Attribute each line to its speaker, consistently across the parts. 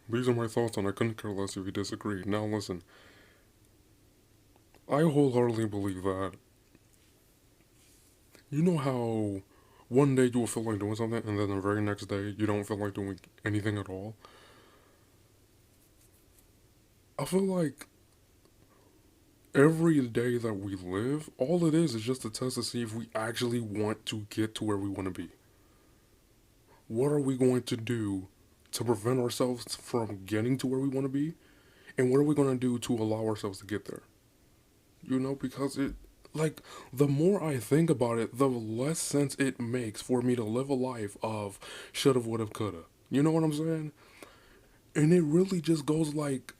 Speaker 1: These are my thoughts, and I couldn't care less if you disagree. Now listen, I wholeheartedly believe that. You know how one day you will feel like doing something, and then the very next day you don't feel like doing anything at all? I feel like every day that we live, all it is just a test to see if we actually want to get to where we want to be. What are we going to do to prevent ourselves from getting to where we want to be? And what are we going to do to allow ourselves to get there? Because like, the more I think about it, the less sense it makes for me to live a life of shoulda, woulda, coulda. You know what I'm saying? And it really just goes like,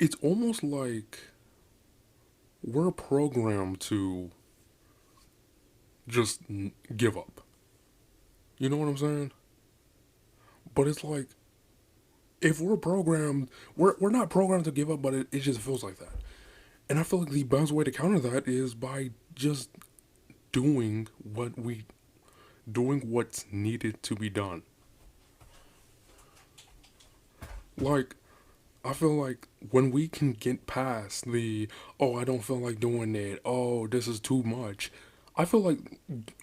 Speaker 1: it's almost like we're programmed to just give up. You know what I'm saying? But it's like, if we're programmed, we're not programmed to give up, but it just feels like that. And I feel like the best way to counter that is by just doing doing what's needed to be done. Like, I feel like when we can get past the, oh, I don't feel like doing it, oh, this is too much, I feel like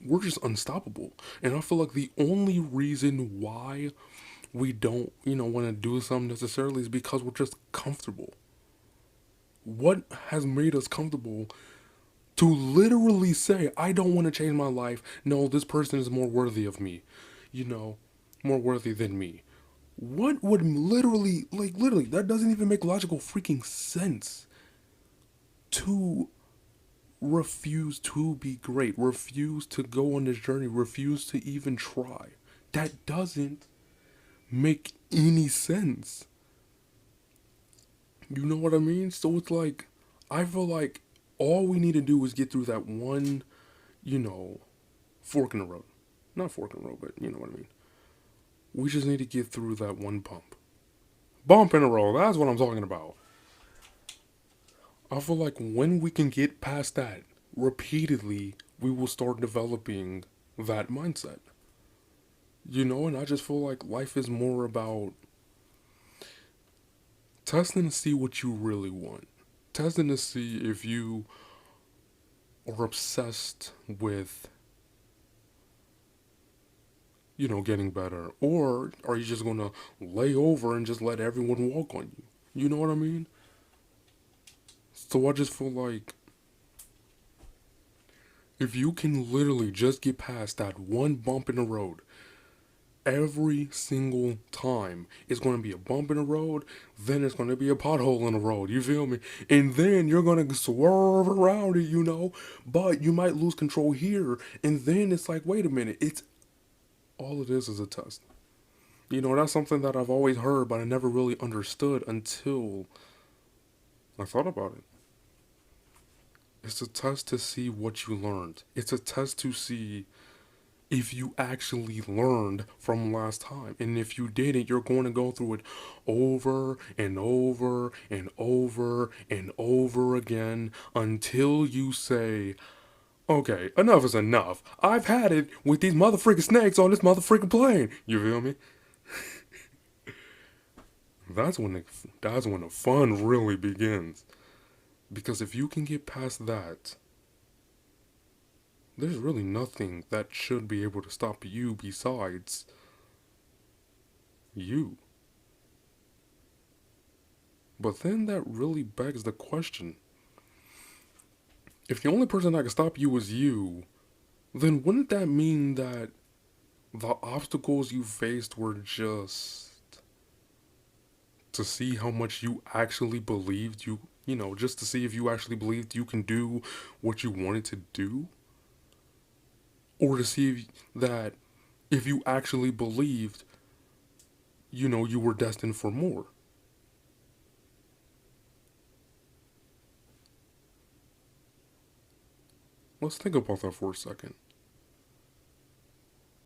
Speaker 1: we're just unstoppable. And I feel like the only reason why we don't, want to do something necessarily is because we're just comfortable. What has made us comfortable to literally say, I don't want to change my life? No, this person is more worthy of me, you know, more worthy than me. What would literally, that doesn't even make logical freaking sense to refuse to be great, refuse to go on this journey, refuse to even try. That doesn't make any sense. You know what I mean? So it's like, I feel like all we need to do is get through that one, you know, fork in the road. Not fork in the road, but you know what I mean. We just need to get through that one bump. Bump in the road, that's what I'm talking about. I feel like when we can get past that repeatedly, we will start developing that mindset. And I just feel like life is more about testing to see what you really want. Testing to see if you are obsessed with, getting better. Or are you just gonna lay over and just let everyone walk on you? You know what I mean? So I just feel like if you can literally just get past that one bump in the road, every single time it's going to be a bump in the road, then it's going to be a pothole in the road, you feel me? And then you're going to swerve around it, but you might lose control here, and then it's like, wait a minute, it's all it is a test. That's something that I've always heard, but I never really understood until I thought about it. It's a test to see what you learned. It's a test to see if you actually learned from last time. And if you didn't, you're going to go through it over and over and over and over again until you say, okay, enough is enough. I've had it with these motherfucking snakes on this motherfucking plane. You feel me? That's when the fun really begins. Because if you can get past that, there's really nothing that should be able to stop you besides you. But then that really begs the question, if the only person that can stop you is you, then wouldn't that mean that the obstacles you faced were just to see how much you actually believed just to see if you actually believed you can do what you wanted to do? Or to see that if you actually believed, you were destined for more? Let's think about that for a second.